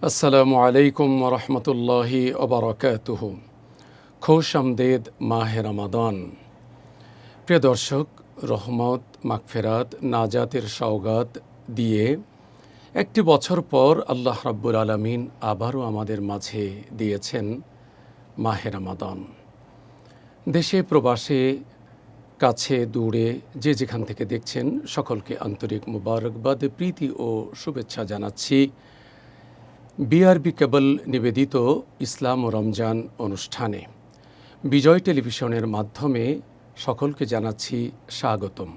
আসসালামু আলাইকুম রহমতুল্লাহি ওবারাকাতুহু। খোশ আমদেদ মাহে রমাদান। প্রিয় দর্শক, রহমত, মাগফিরাত, নাজাতের সওগাত দিয়ে একটি বছর পর আল্লাহ রাব্বুল আলামিন আবারও আমাদের মাঝে দিয়েছেন মাহে রমাদান। দেশে প্রবাসে, কাছে দূরে যে যেখান থেকে দেখছেন সকলকে আন্তরিক মুবারকবাদ, প্রীতি ও শুভেচ্ছা জানাচ্ছি বিআরবি কেবল নিবেদিত ইসলাম ও রমজান অনুষ্ঠানে। বিজয় টেলিভিশনের মাধ্যমে সকলকে জানাচ্ছি স্বাগতম।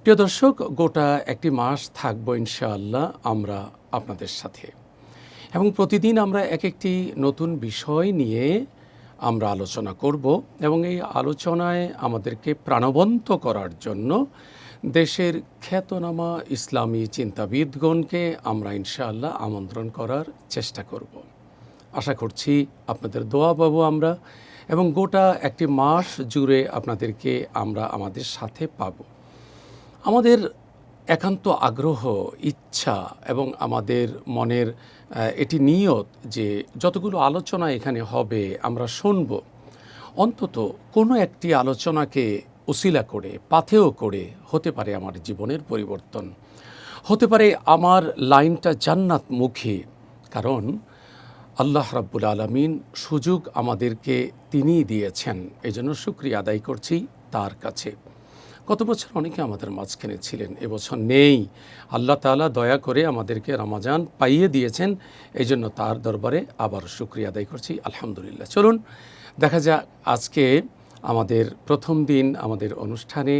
প্রিয় দর্শক, গোটা একটি মাস থাকব ইনশাআল্লাহ আমরা আপনাদের সাথে, এবং প্রতিদিন আমরা এক একটি নতুন বিষয় নিয়ে আমরা আলোচনা করব, এবং এই আলোচনায় আমাদেরকে প্রাণবন্ত করার জন্য দেশের খ্যাতনামা ইসলামী চিন্তাবিদগণকে আমরা ইনশাআল্লাহ আমন্ত্রণ করার চেষ্টা করব। আশা করছি আপনাদের দোয়া পাবো আমরা, এবং গোটা একটি মাস জুড়ে আপনাদেরকে আমরা আমাদের সাথে পাব। আমাদের একান্ত আগ্রহ, ইচ্ছা এবং আমাদের মনের এটি নিয়ত যে যতগুলো আলোচনা এখানে হবে আমরা শুনব, অন্তত কোনো একটি আলোচনাকে উসিলা করে, পাথেয় করে হতে পারে আমার জীবনের পরিবর্তন, হতে পারে আমার লাইনটা জান্নাতমুখী। কারণ আল্লাহ রাব্বুল আলামিন সুযোগ আমাদেরকে তিনিই দিয়েছেন, এই জন্য শুকরিয়া আদায় করছি তার কাছে। গত বছর অনেকে আমাদের মাঝখানে ছিলেন, এবছর নেই। আল্লাহ তাআলা দয়া করে আমাদেরকে রমাজান পাইয়ে দিয়েছেন, এই জন্য তার দরবারে আবার শুকরিয়া আদায় করছি, আলহামদুলিল্লাহ। চলুন দেখা যাক আজকে আমাদের প্রথম দিন আমাদের অনুষ্ঠানে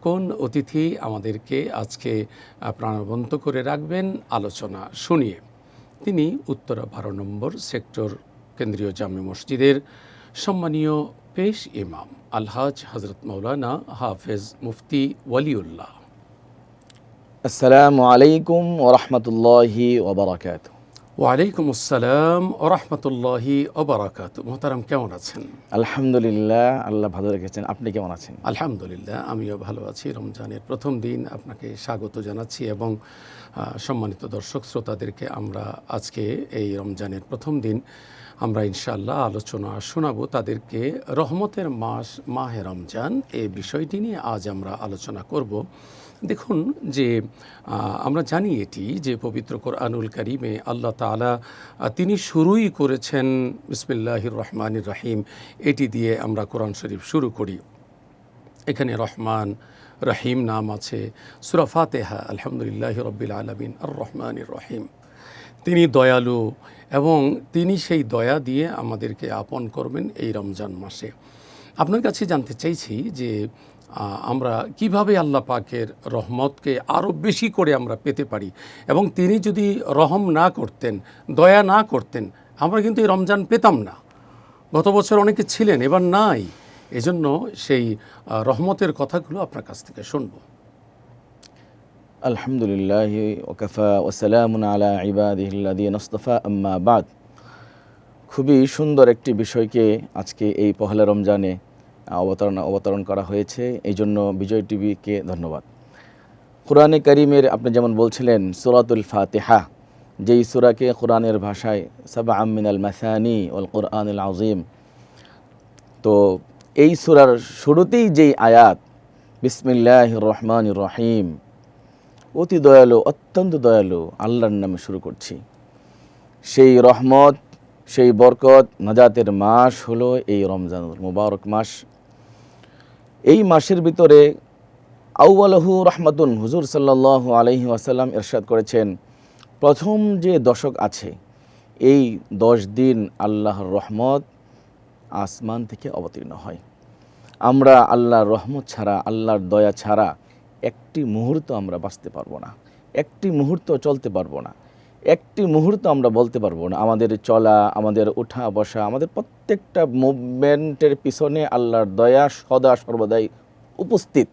কোন অতিথি আমাদেরকে আজকে প্রাণবন্ত করে রাখবেন আলোচনা শুনিয়ে। তিনি উত্তরা 12 নম্বর সেক্টর কেন্দ্রীয় জামে মসজিদের সম্মানীয় পেশ ইমাম আলহাজ হজরত মৌলানা হাফেজ মুফতি ওয়ালিউল্লাহ। আসসালামু আলাইকুম ওয়া রাহমাতুল্লাহি ওয়া বারাকাতুহু। ওয়ালাইকুম আসসালাম ওয়া রাহমাতুল্লাহি ওয়া বারাকাতুহু। মোহতারাম, কেমন আছেন? আলহামদুলিল্লাহ, আল্লাহ ভালো রেখেছেন। আপনি কেমন আছেন? আলহামদুলিল্লাহ, আমিও ভালো আছি। রমজানের প্রথম দিন আপনাকে স্বাগত জানাচ্ছি, এবং সম্মানিত দর্শক শ্রোতাদেরকে আমরা আজকে এই রমজানের প্রথম দিন আমরা ইনশাআল্লাহ আলোচনা শোনাবো তাদেরকে রহমতের মাস মাহে রমজান, এই বিষয়টি নিয়ে আজ আমরা আলোচনা করব। দেখুন যে আমরা জানি এটি যে পবিত্র কোরআনুল কারীমে আল্লাহ তাআলা তিনি শুরুই করেছেন বিসমিল্লাহির রহমানির রহিম, এটি দিয়ে আমরা কোরআন শরীফ শুরু করি। এখানে রহমান রহিম নাম আছে। সূরা ফাতিহা আলহামদুলিল্লাহি রাব্বিল আলামিন আর রহমানির রহিম। তিনি দয়ালু, এবং তিনি সেই দয়া দিয়ে আমাদেরকে আপন করবেন এই রমজান মাসে। আপনার কাছে জানতে চাইছি যে আমরা কিভাবে আল্লাহ পাকের রহমতকে আরও বেশি করে আমরা পেতে পারি, এবং তিনি যদি রহম না করতেন, দয়া না করতেন, আমরা কিন্তু এই রমজান পেতাম না। গত বছর অনেকে ছিলেন, এবার নাই। এজন্য সেই রহমতের কথাগুলো আপনার কাছ থেকে শুনব। আলহামদুলিল্লাহ ওয়া কাফা ওয়া সালামুন আলা ইবাদিহিল্লাযীনা ইসতাফা, আম্মা বাদ। খুবই সুন্দর একটি বিষয়কে আজকে এই পহেলা রমজানে অবতরণ করা হয়েছে, এই জন্য বিজয় টিভিকে ধন্যবাদ। কোরআনে কারীমের আপনি যেমন বলছিলেন সূরাতুল ফাতিহা, যেই সূরাকে কোরআনের ভাষায় সাবআম মিনাল মাসানি ওয়াল কুরআনিল আযীম, তো এই সূরার শুরুতেই যেই আয়াত বিসমিল্লাহির রহমানির রহিম, অতি দয়ালু, অত্যন্ত দয়ালু আল্লাহর নামে শুরু করছি। সেই রহমত, সেই বরকত, নাজাতের মাস হলো এই রমজানুল মুবারক মাস। এই মাসের ভিতরে আউয়ালহু রাহমাতুন, হুজুর সাল্লাল্লাহু আলাইহি ওয়াসাল্লাম ইরশাদ করেছেন, প্রথম যে দশক আছে এই 10 দিন আল্লাহর রহমত আসমান থেকে অবতীর্ণ হয়। আমরা আল্লাহর রহমত ছাড়া, আল্লাহর দয়া ছাড়া একটি মুহূর্ত আমরা বাঁচতে পারবো না, একটি মুহূর্ত চলতে পারবো না, একটি মুহূর্ত আমরা বলতে পারবো না। আমাদের চলা, আমাদের ওঠা বসা, আমাদের প্রত্যেকটা মুভমেন্টের পিছনে আল্লাহর দয়া সদা সর্বদাই উপস্থিত।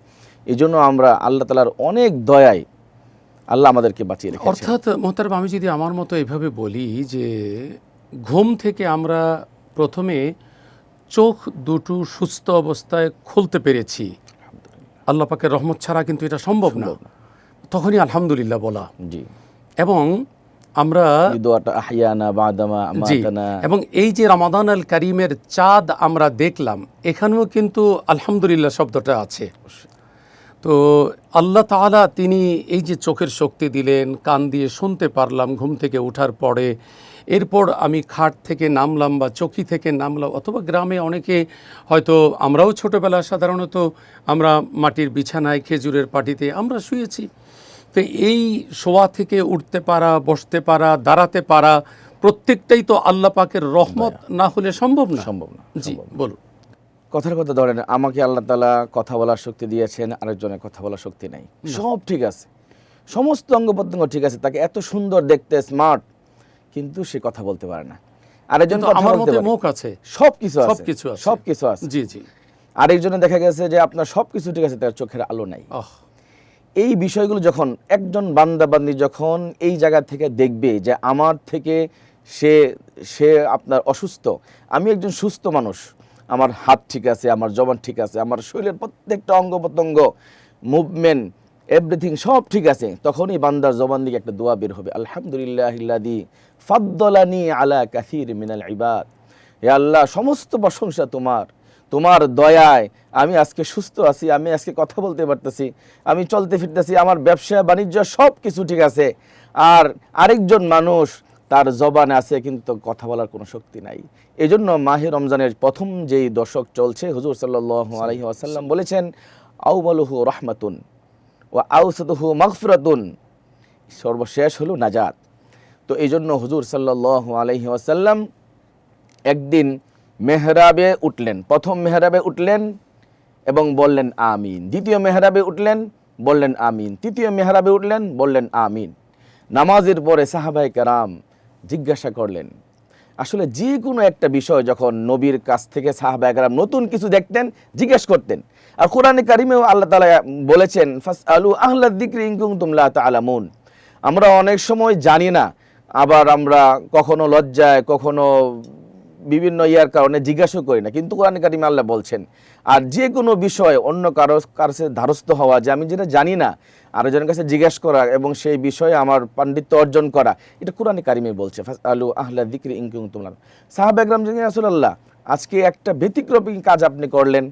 এই জন্য আমরা আল্লাহ তাআলার অনেক দয়ায় আল্লাহ আমাদেরকে বাঁচিয়ে রেখেছেন। অর্থাৎ মোহতারাম, আমি যদি আমার মতো এভাবে বলি যে ঘুম থেকে আমরা প্রথমে চোখ দুটো সুস্থ অবস্থায় খুলতে পেরেছি, আল্লাহ পাকের রহমত ছাড়া কিন্তু এটা সম্ভব না। তখনই আলহামদুলিল্লাহ বলা। জি। এবং আমরা এই দোয়াটা আহইয়ানা বাদামা জি, আমাতানা। এবং এই যে রমাদান আল কারিমের চাঁদ আমরা দেখলাম, এখানেও কিন্তু আলহামদুলিল্লাহ শব্দটা আছে। তো আল্লাহ তাআলা তিনি এই যে চোখের শক্তি দিলেন, কান দিয়ে শুনতে পারলাম ঘুম থেকে ওঠার পরে, এরপর আমি খাট থেকে নামলাম বা চৌকি থেকে নামলাম, অথবা গ্রামে অনেকে হয়তো, আমরাও ছোটোবেলা সাধারণত আমরা মাটির বিছানায় খেজুরের পাটিতে আমরা শুয়েছি। তো এই শোয়া থেকে উঠতে পারা, বসতে পারা, দাঁড়াতে পারা, প্রত্যেকটাই তো আল্লাহ পাকের রহমত না হলে সম্ভব না। সম্ভব না। জি বলুন। কথার কথা ধরেন, আমাকে আল্লাহ তাআলা কথা বলার শক্তি দিয়েছেন, আরেকজনের কথা বলার শক্তি নাই। সব ঠিক আছে, সমস্ত অঙ্গ প্রত্যঙ্গ ঠিক আছে, তাকে এত সুন্দর দেখতে, স্মার্ট, কিন্তু সে কথা বলতে পারে না। আরেকজন কিন্তু কথা আমার বলতে মতে পারে, মুখ আছে, সবকিছু আছে, সবকিছু আছে। সবকিছু আছে। জি জি। আরেকজনে দেখা গেছে যে আপনার সবকিছু ঠিক আছে, তার চোখের আলো নাই। আহ, এই বিষয়গুলো যখন একজন বান্দা বান্দি যখন এই জায়গা থেকে দেখবে যে আমার থেকে সে সে আপনার অসুস্থ, আমি একজন সুস্থ মানুষ, আমার হাত ঠিক আছে, আমার জবান ঠিক আছে, আমার শরীরের প্রত্যেকটা অঙ্গ প্রত্যঙ্গ, মুভমেন্ট, এভরিথিং সব ঠিক আছে, তখনই বান্দার জবান দিকে একটা দোয়া বের হবে, আলহামদুলিল্লাহিল্লাযী ফাদ্দালানি আলা কাসীর মিনাল ইবাদ। হে আল্লাহ, সমস্ত প্রশংসা তোমার, তোমার দয়ায় আমি আজকে সুস্থ আছি, আমি আজকে কথা বলতে পারতেছি, আমি চলতে ফিরতেছি, আমার ব্যবসা বাণিজ্য সব কিছু ঠিক আছে। আর আরেকজন মানুষ, তার জবান আছে কিন্তু কথা বলার কোনো শক্তি নাই। এজন্য মাহে রমজানের প্রথম যেই দশক চলছে, হুজুর সাল্লাল্লাহু আলাইহি ওয়াসাল্লাম বলেছেন, আউয়ালুহু রাহমাতুন ওয়া আওসাতুহু মাগফিরাতুন, সর্বশেষ হলো নাজাত। তো এই জন্য হুজুর সাল্লাল্লাহু আলাইহি ওয়াসাল্লাম একদিন মেহরাবে উঠলেন, প্রথম মেহরাবে উঠলেন এবং বললেন আমিন, দ্বিতীয় মেহরাবে উঠলেন, বললেন আমিন, তৃতীয় মেহরাবে উঠলেন, বললেন আমিন। নামাজের পরে সাহাবায়ে কেরাম জিজ্ঞাসা করলেন, আসলে যে কোনো একটা বিষয় যখন নবীর কাছ থেকে সাহাবায়ে কেরাম নতুন কিছু দেখতেন জিজ্ঞেস করতেন। আর কোরআনে কারিমেও আল্লাহ তাআলা বলেছেন, ফাসআলু আহলা যিকরি ইন কুনতুম লা তা'লামুন। আমরা অনেক সময় জানি না, আবার আমরা কখনো লজ্জায়, কখনো বিভিন্ন ইয়ার কারণে জিজ্ঞাসা করি না, কিন্তু কোরআনে কারিমে আল্লাহ বলছেন। আর যে কোনো বিষয় অন্য কারো কাছে ধারস্থ হওয়া, যে আমি যেটা জানি না আরেকজনের কাছে জিজ্ঞেস করা এবং সেই বিষয়ে আমার পাণ্ডিত্য অর্জন করা, এটা কোরআনে কারিমে বলছে, ফাসআলু আহলা যিকরি ইন কুনতুম লা। সাহাবায়ে কেরাম বললেন, ইয়া রাসূলুল্লাহ, আজকে একটা ব্যতিক্রমী কাজ আপনি করলেন।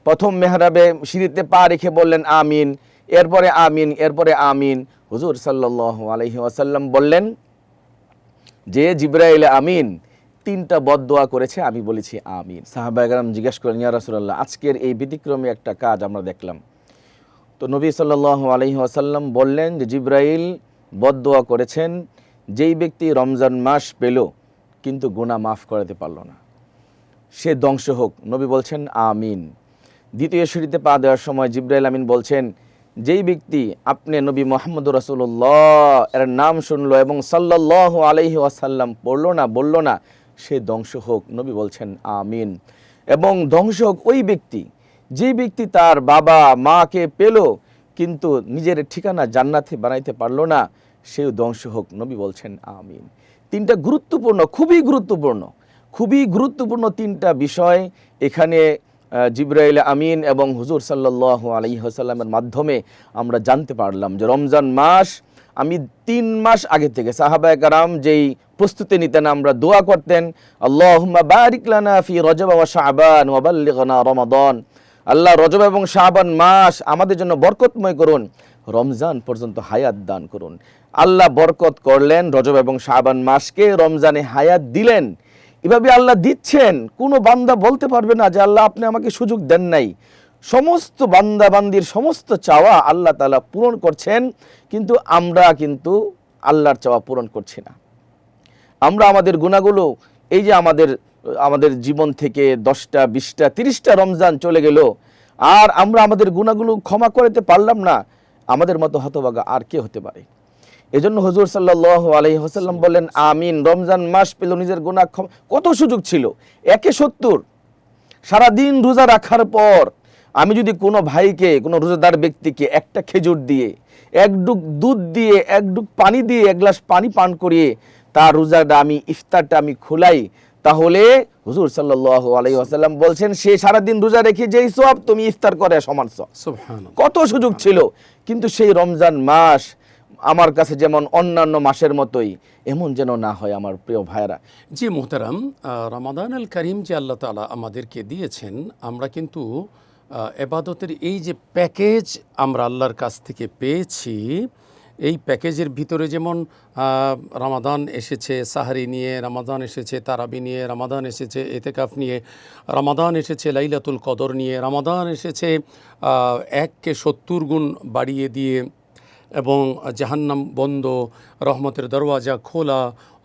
প্রথম মেহরাবে সিঁড়িতে পা রেখে বললেন আমিন, এরপরে আমিন, এরপরে আমিন। হুজুর সাল্লাল্লাহু আলাইহি ওয়াসাল্লাম বললেন যে জিবরাইল আমিন তিনটা বদদোয়া করেছে, আমি বলেছি আমিন। সাহাবায়ে কেরাম জিজ্ঞেস করেন, ইয়া রাসূলুল্লাহ, আজকের এই ব্যতিক্রমী একটা কাজ আমরা দেখলাম। তো নবী সাল্লাল্লাহু আলাইহি ওয়াসাল্লাম বললেন যে জিবরাইল বদদোয়া করেছেন, যেই ব্যক্তি রমজান মাস পেল কিন্তু গুনাহ মাফ করাতে পারল না, সে ধ্বংস হোক। নবী বলছেন আমিন। দ্বিতীয় সিঁড়িতে পা দেওয়ার সময় জিবরাইল আমিন বলছেন, যেই ব্যক্তি আপনি নবী মুহাম্মদুর রাসূলুল্লাহ এর নাম শুনলো এবং সাল্লাল্লাহু আলাইহি ওয়াসাল্লাম পড়লো না, বলল না, সে ধ্বংস হোক। নবী বলছেন আমিন। এবং ধ্বংস হোক ওই ব্যক্তি, যে ব্যক্তি তার বাবা মাকে পেল কিন্তু নিজের ঠিকানা জান্নাতে বানাইতে পারলো না, সেও ধ্বংস হোক। নবী বলছেন আমিন। তিনটা গুরুত্বপূর্ণ, খুবই গুরুত্বপূর্ণ, খুবই গুরুত্বপূর্ণ তিনটা বিষয় এখানে জিবরাইল আমিন এবং হুজুর সাল্লাল্লাহু আলাইহি ওয়াসাল্লামের মাধ্যমে আমরা জানতে পারলাম যে রমজান মাস, আমি 3 মাস আগে থেকে সাহাবায়ে কেরাম যেই প্রস্তুতি নিতেন, আমরা দোয়া করতেন, আল্লাহুম্মা বারিক লানা ফি রজব ওয়া শাবান ওয়া বাল্লিগনা রমাদান। আল্লাহ, রজব এবং শাবান মাস আমাদের জন্য বরকতময় করুন, রমজান পর্যন্ত হায়াত দান করুন। আল্লাহ বরকত করলেন, রজব এবং শাবান মাসকে রমজানে হায়াত দিলেন। এভাবে আল্লাহ দিচ্ছেন, কোনো বান্দা বলতে পারবে না যে আল্লাহ আপনি আমাকে সুযোগ দেন নাই। সমস্ত বান্দা বান্দির সমস্ত চাওয়া আল্লাহ তাআলা পূরণ করছেন, কিন্তু আমরা কিন্তু আল্লাহর চাওয়া পূরণ করছি না। আমরা আমাদের গুনাহগুলো, এই যে আমাদের জীবন থেকে 10টা 20টা 30টা রমজান চলে গেল, আর আমরা আমাদের গুনাহগুলো ক্ষমা করতে পারলাম না, আমাদের মতো হতভাগা আর কে হতে পারে? এজন্য হুজুর সাল্লাল্লাহু আলাইহি ওয়াসাল্লাম বললেন আমিন। রমজান মাস পেল, নিজের গুনাহ ক্ষমা, কত সুযোগ ছিল, 170 সারাদিন রোজা রাখার পর আমি যদি কোনো ভাইকে, কোনো রোজাদার ব্যক্তিকে একটা খেজুর দিয়ে, এক ডুক দুধ দিয়ে, এক ডুক পানি দিয়ে, এক গ্লাস পানি পান করিয়ে তার রোজাটা আমি, ইফতারটা আমি খোলাই, তাহলে হুজুর সাল্লাল্লাহু আলাইহি ওয়াসাল্লাম বলছেন সে সারাদিন রোজা রেখে যেই সওয়াব তুমি ইফতার করে সমান সওয়াব। সুবহানাল্লাহ। কত সুযোগ ছিল, কিন্তু সেই রমজান মাস আমার কাছে যেমন অন্যান্য মাসের মতোই, এমন যেন না হয় আমার প্রিয় ভাইরা। জি মোহতারাম, রমাদান আল করিম যে আল্লাহ তাআলা আমাদেরকে দিয়েছেন, আমরা কিন্তু এবাদতের এই যে প্যাকেজ আমরা আল্লাহর কাছ থেকে পেয়েছি, এই প্যাকেজের ভিতরে যেমন রমাদান এসেছে সাহারি নিয়ে, রমাদান এসেছে তারাবি নিয়ে, রমাদান এসেছে এতেকাফ নিয়ে, রমাদান এসেছে লাইলাতুল কদর নিয়ে, রমাদান এসেছে 1কে 70 গুণ বাড়িয়ে দিয়ে, এবং জাহান্নাম বন্ধ, রহমতের দরওয়াজা খোলা,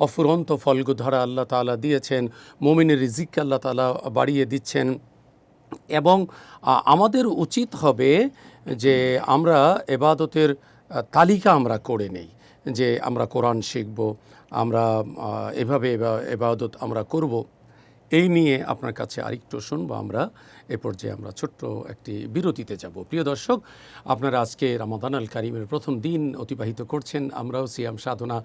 অফুরন্ত ফলগুধারা আল্লাহ তাআলা দিয়েছেন, মুমিনের রিজিককে আল্লাহ তাআলা বাড়িয়ে দিচ্ছেন। এবং আমাদের উচিত হবে যে আমরা এবাদতের তালিকা আমরা করে নেই, যে আমরা কোরআন শিখব, আমরা এভাবে এবাদত আমরা করব। এই নিয়ে আপনার কাছে আরেকটু শুনবো আমরা। এ পর্যায়ে আমরা ছোট্ট একটি বিরতিতে যাব। প্রিয় দর্শক, আপনারা আজকে রমাদান আল কারিমের প্রথম দিন অতিবাহিত করছেন, আমরাও সিয়াম সাধনা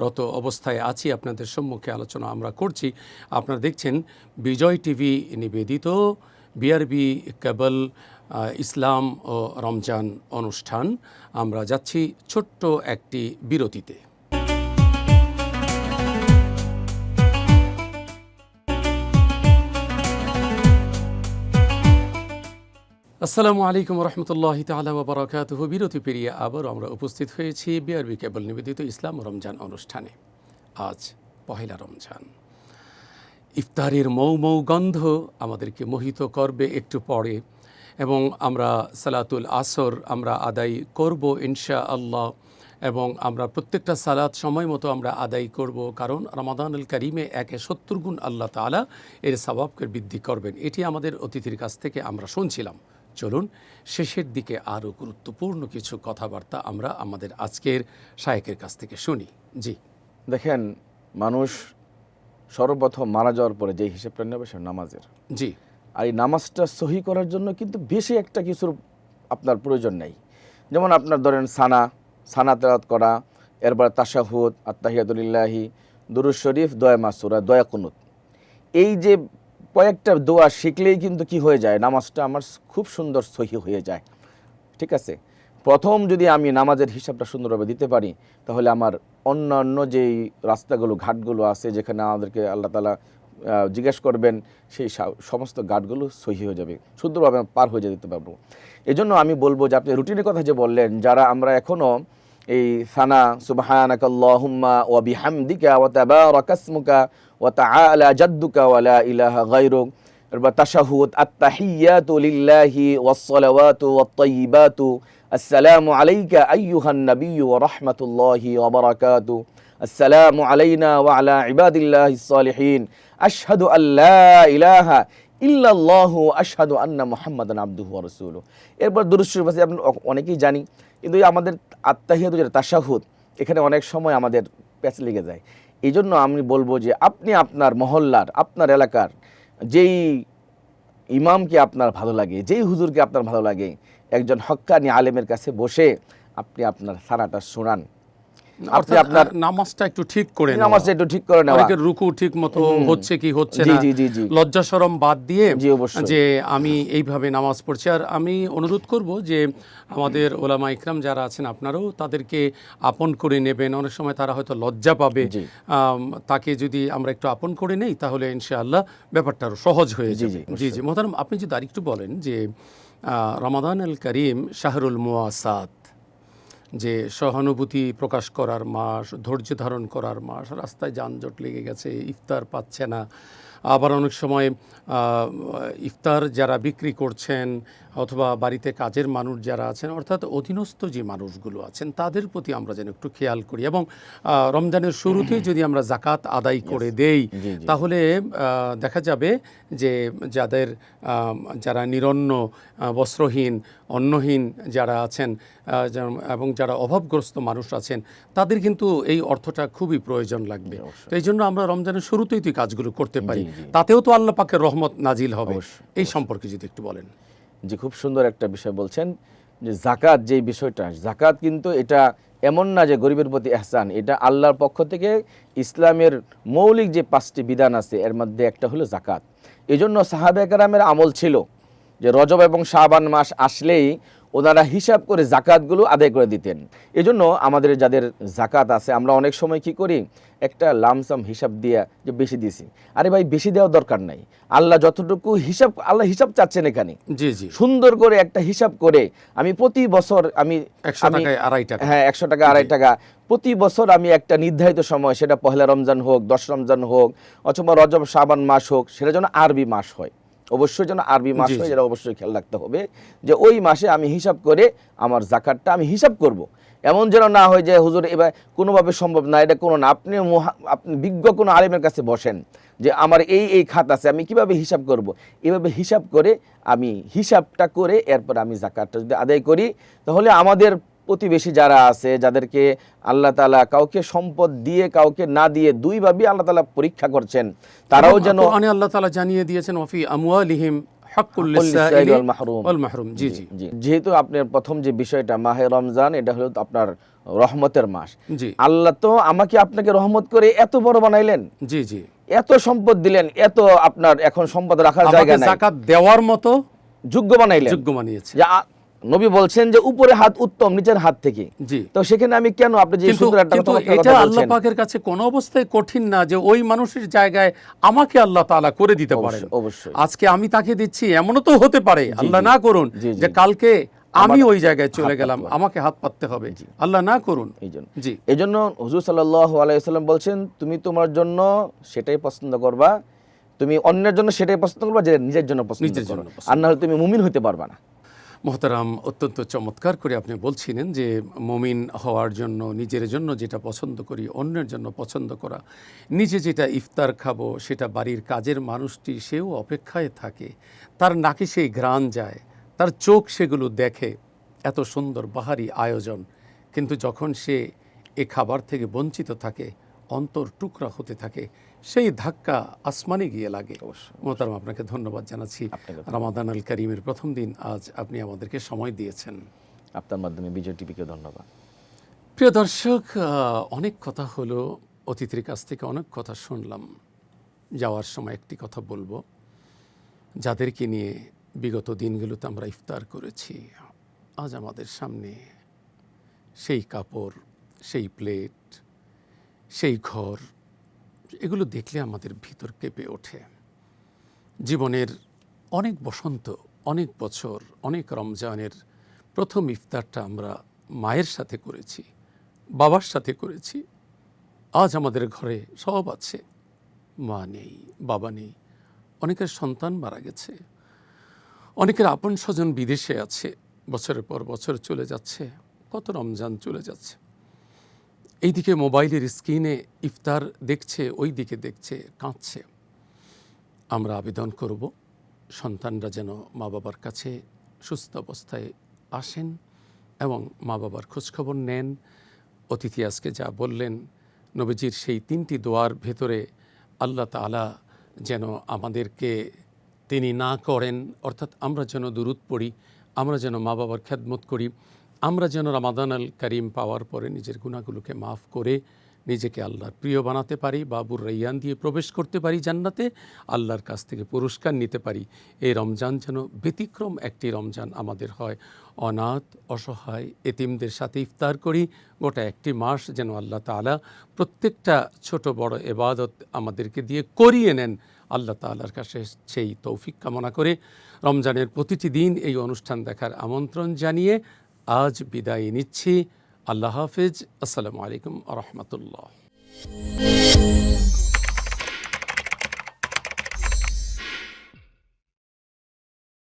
রত অবস্থায় আছি, আপনাদের সম্মুখে আলোচনা আমরা করছি। আপনারা দেখছেন বিজয় টিভি নিবেদিত বিআরবি কেবল ইসলাম ও রমজান অনুষ্ঠান। আমরা যাচ্ছি ছোট্ট একটি বিরতিতে। আসসালামু আলাইকুম রহমতুল্লাহি তাআলা ওয়া বারাকাতুহু। বিরতি পেরিয়ে আবার আমরা উপস্থিত হয়েছি বিআরবি কেবল নিবেদিত ইসলাম ও রমজান অনুষ্ঠানে। আজ পহেলা রমজান, ইফতারের মৌ মৌ গন্ধ আমাদেরকে মোহিত করবে একটু পরে, এবং আমরা সালাতুল আসর আমরা আদায় করব ইনশাআল্লাহ, এবং আমরা প্রত্যেকটা সালাত সময় মতো আমরা আদায় করব, কারণ রমাদানুল কারিমে 1-এ 70 গুণ আল্লাহ তাআলা এর সওয়াবকে বৃদ্ধি করবেন। এটি আমাদের অতিথির কাছ থেকে আমরা শুনছিলাম। চলুন শেষের দিকে আরও গুরুত্বপূর্ণ কিছু কথাবার্তা আমরা আমাদের আজকের শায়েখের কাছ থেকে শুনি। জি দেখেন, মানুষ সর্বপ্রথম মারা যাওয়ার পরে যে হিসেবটা নেবে সে নামাজের। জি, আর এই নামাজটা সহি করার জন্য কিন্তু বেশি একটা কিছুর আপনার প্রয়োজন নেই। যেমন আপনার ধরেন সানা তেলাওয়াত করা, এরপর তাশাহুদ, আত্তাহিয়াতুলিল্লাহি, দুরূদ শরীফ, দোয়া মাসুরা, দোয়া কুনুত, এই যে কয়েকটা দোয়া শিখলেই কিন্তু কি হয়ে যায়, নামাজটা আমার খুব সুন্দর সহি হয়ে যায়। ঠিক আছে, প্রথম যদি আমি নামাজের হিসাবটা সুন্দরভাবে দিতে পারি, তাহলে আমার অন্যান্য যেই রাস্তাগুলো ঘাটগুলো আছে যেখানে আমাদেরকে আল্লাহ তাআলা জিজ্ঞেস করবেন, সেই সমস্ত ঘাটগুলো সহি হয়ে যাবে, সুন্দরভাবে পার হয়ে যেতে পারবো। এই জন্য আমি বলবো যে আপনি রুটিনের কথা যে বললেন, যারা আমরা এখনও এই সানা সুবহানাকাল্লাহুম্মা ওয়া বিহামদিকা ওয়া তাবারাকা ইসমুকা ওয়া তাআলা জাদ্দুকা ওয়া লা ইলাহা গায়রুক, এরপর তাশাহুদ, আত্তাহিয়াতু লিল্লাহি ওয়াস সালাওয়াতু ওয়াত তাইয়্যিবাতু, আসসালামু আলাইকা আইয়ুহান নাবিয়্যু ওয়া রাহমাতুল্লাহি ওয়া বারাকাতুহু, আসসালামু আলাইনা ওয়া আলা ইবাদিল্লাহিস সালিহিন, আশহাদু আল্লা ইলাহা ইল্লাল্লাহু আশহাদু আন্না মুহাম্মাদান আবদুহু ওয়া রাসূলুহু। এরপর দুরূদ শরীফ আছে, আমরা অনেকেই জানি, কিন্তু আমাদের আত্তাহিয়াতু যেটা তাশাহুদ, এখানে অনেক সময় আমাদের প্যাচ লেগে যায়। এই জন্য আমি বলবো যে আপনি আপনার মহল্লার, আপনার এলাকার যেই ইমামকে আপনার ভালো লাগে, যেই হুজুরকে আপনার ভালো লাগে, একজন হক্কানি আলেমের কাছে বসে আপনি আপনার সানাটা শোনান। আপনি আপনার নামাজটা একটু ঠিক করে নামাজটা একটু ঠিক করে নেওয়া, অনেকের রুকু ঠিক মতো হচ্ছে কি হচ্ছে না, লজ্জা শরম বাদ দিয়ে যে আমি এইভাবে নামাজ পড়ছি। আর আমি অনুরোধ করব যে আমাদের ওলামা ইকরাম যারা আছেন, আপনারাও তাদেরকে আপন করে নেবেন। অনেক সময় তারা হয়তো লজ্জা পাবে, তাকে যদি আমরা একটু আপন করে নেই তাহলে ইনশাআল্লাহ ব্যাপারটা আরও সহজ হয়ে যাবে। জি জি মোহতারাম, আপনি যদি আরেকটু বলেন যে রমাদান আল করিম শাহরুল মুওয়াসাত, যে সহানুভূতি প্রকাশ করার মাস, ধৈর্য ধারণ করার মাস। রাস্তায় যানজট লেগে গেছে, ইফতার পাচ্ছে না, আবার অনেক সময় ইফতার যারা বিক্রি করছেন অথবা বাড়িতে কাজের মানুষ যারা আছেন, অর্থাৎ অধীনস্থ যে মানুষগুলো আছেন, তাদের প্রতি আমরা যেন একটু খেয়াল করি। এবং রমজানের শুরুতেই যদি আমরা জাকাত আদায় করে দেই, তাহলে দেখা যাবে যে যারা নিরন্ন, বস্ত্রহীন, অন্নহীন যারা আছেন এবং যারা অভাবগ্রস্ত মানুষ আছেন, তাদের কিন্তু এই অর্থটা খুবই প্রয়োজন লাগবে। তো এই জন্য আমরা রমজানের শুরুতেই তো কাজগুলো করতে পারি, তাতেও তো আল্লাহ পাকের রহমত নাজিল হবে। এই সম্পর্কে যদি একটু বলেন। জি, খুব সুন্দর একটা বিষয় বলছেন যে জাকাত, যে বিষয়টা, জাকাত কিন্তু এটা এমন না যে গরিবের প্রতি ইহসান, এটা আল্লাহর পক্ষ থেকে ইসলামের মৌলিক যে 5টি বিধান আছে এর মধ্যে একটা হলো জাকাত। এই জন্য সাহাবা কেরামের আমল ছিল যে রজব এবং শাবান মাস আসলেই ওনারা হিসাব করে জাকাতগুলো আদায় করে দিতেন। এজন্য আমাদের যাদের জাকাত আছে আমরা অনেক সময় কি করি, একটা লামসাম হিসাব দিয়ে যে বেশি দিয়েছি, আরে ভাই বেশি দেওয়ার দরকার নাই। আল্লাহ যতটুকু হিসাব, আল্লাহ হিসাব চাচ্ছেন এখানে। জি জি, সুন্দর করে একটা হিসাব করে আমি প্রতি বছর আমি 100 টাকায় আড়াই টাকা, হ্যাঁ 100 টাকা আড়াই টাকা প্রতি বছর আমি একটা নির্ধারিত সময়, সেটা পহেলা রমজান হোক, 10 রমজান হোক, অথবা রজব শাবান মাস হোক, সেটা যেন আরবি মাস হয়, অবশ্যই যেন আরবি মাস হয়, যেটা অবশ্যই খেয়াল রাখতে হবে যে ওই মাসে আমি হিসাব করে আমার জাকাতটা আমি হিসাব করব। এমন যেন না হয় যে হুজুর এবার কোনোভাবে সম্ভব না, এটা কোনো না, আপনি বিজ্ঞ কোনো আলেমের কাছে বসেন যে আমার এই খাত আছে, আমি কিভাবে হিসাব করব। এভাবে হিসাব করে আমি হিসাবটা করে এরপর আমি জাকাতটা যদি আদায় করি, তাহলে আমাদের প্রতিবেশী যারা আছে, যাদেরকে আল্লাহ তাআলা কাউকে সম্পদ দিয়ে কাউকে না দিয়ে দুইভাবে আল্লাহ তাআলা পরীক্ষা করছেন, তারাও যেন আল্লাহ তাআলা জানিয়ে দিয়েছেন ওয়াফি আমওয়ালিহিম হাক্কুল লিসাইলি ওয়াল মাহরুম। জি জি, যেহেতু আপনার প্রথম যে বিষয়টা মাহে রমজান, এটা হলো আপনার রহমতের মাস। জি, আল্লাহ তো আমাকে আপনাকে রহমত করে এত বড় বানাইলেন, জি জি, এত সম্পদ দিলেন, এত আপনার এখন সম্পদ রাখার জায়গা নাই, যাকাত দেওয়ার মতো যোগ্য বানাইলেন, যোগ্য বানিয়েছে। নবী বলছেন যে উপরে হাত উত্তম নিচের হাত থেকে। জি, তো সেখানে আমি কেন আপনি যে সুন্দর একটা কথা বলছেন, এটা আল্লাহ পাকের কাছে কোন অবস্থায় কঠিন না যে ওই মানুষের জায়গায় আমাকে আল্লাহ তাআলা করে দিতে পারেন। অবশ্যই আজকে আমি তাকে দিচ্ছি, এমনও তো হতে পারে আল্লাহ না করুন যে কালকে আমি ওই জায়গায় চলে গেলাম, আমাকে হাত পাততে হবে, আল্লাহ না করুন। এই জন্য হুজুর সাল্লাল্লাহু আলাইহি ওয়াসাল্লাম বলছেন, তুমি তোমার জন্য সেটাই পছন্দ করবা, তুমি অন্যের জন্য সেটাই পছন্দ করবা যে নিজের জন্য পছন্দ করো, আর না হলে তুমি মুমিন হতে পারবা না। মোহতারাম, অত্যন্ত চমৎকার করে আপনি বলছিলেন যে মুমিন হওয়ার জন্য নিজের জন্য যেটা পছন্দ করি অন্যের জন্য পছন্দ করা, নিজে যেটা ইফতার খাবো সেটা বাড়ির কাজের মানুষটি সেও অপেক্ষায় থাকে, তার নাকে সেই ঘ্রাণ যায়, তার চোখ সেগুলো দেখে, এত সুন্দর বাহারি আয়োজন, কিন্তু যখন সে এ খাবার থেকে বঞ্চিত থাকে, অন্তর টুকরা হতে থাকে, সেই ধাক্কা আসমানে গিয়ে লাগে। মোহতারাম, আপনাকে ধন্যবাদ জানাচ্ছি। রমাদান আল কারীমের প্রথম দিন, আজ আপনি আমাদেরকে সময় দিয়েছেন, আপনার মাধ্যমে বিজয় টিভিকে ধন্যবাদ। প্রিয় দর্শক, অনেক কথা হলো, অতিথির কাছ থেকে অনেক কথা শুনলাম। যাওয়ার সময় একটি কথা বলবো, যাদেরকে নিয়ে বিগত দিনগুলোতে আমরা ইফতার করেছি, আজ আমাদের সামনে সেই কাপড়, সেই প্লেট, সেই ঘর, এগুলো দেখলে আমাদের ভিতর কেঁপে ওঠে। জীবনের অনেক বসন্ত, অনেক বছর, অনেক রমজানের প্রথম ইফতারটা আমরা মায়ের সাথে করেছি, বাবার সাথে করেছি। আজ আমাদের ঘরে সব আছে, মা নেই, বাবা নেই, অনেকের সন্তান মারা গেছে, অনেকের আপন স্বজন বিদেশে আছে, বছরের পর বছর চলে যাচ্ছে, কত রমজান চলে যাচ্ছে। এইদিকে মোবাইলের স্ক্রিনে ইফতার দেখছে, ওই দিকে দেখছে, কাঁদছে। আমরা আবেদন করব, সন্তানরা যেন মা বাবার কাছে সুস্থ অবস্থায় আসেন এবং মা বাবার খোঁজখবর নেন। অতিথি আজকে যা বললেন, নবীজির সেই 3টি দোয়ার ভেতরে আল্লাহ তাআলা যেন আমাদেরকে তিনি না করেন, অর্থাৎ আমরা যেন দুরূদ পড়ি, আমরা যেন মা বাবার খেদমত করি, আমরা যেন রমাদান আল কারীম পাওয়ার পরে নিজের গুনাহগুলোকে মাফ করে নিজেকে আল্লাহর প্রিয় বানাতে পারি, বাবুর রাইয়ান দিয়ে প্রবেশ করতে পারি জান্নাতে, আল্লাহর কাছ থেকে পুরস্কার নিতে পারি। এই রমজান যেন ব্যতিক্রম একটি রমজান আমাদের হয়। অনাথ, অসহায়, এতিমদের সাথে ইফতার করি, গোটা একটি মাস যেন আল্লাহ তাআলা প্রত্যেকটা ছোট বড় ইবাদত আমাদেরকে দিয়ে করিয়ে নেন। আল্লাহ তাআলার কাছে সেই তৌফিক কামনা করে রমজানের প্রতিটি দিন এই অনুষ্ঠান দেখার আমন্ত্রণ জানিয়ে আজ বিদায় নিচ্ছি। আল্লাহ হাফেজ। আসসালামু আলাইকুম ওয়া রাহমাতুল্লাহ।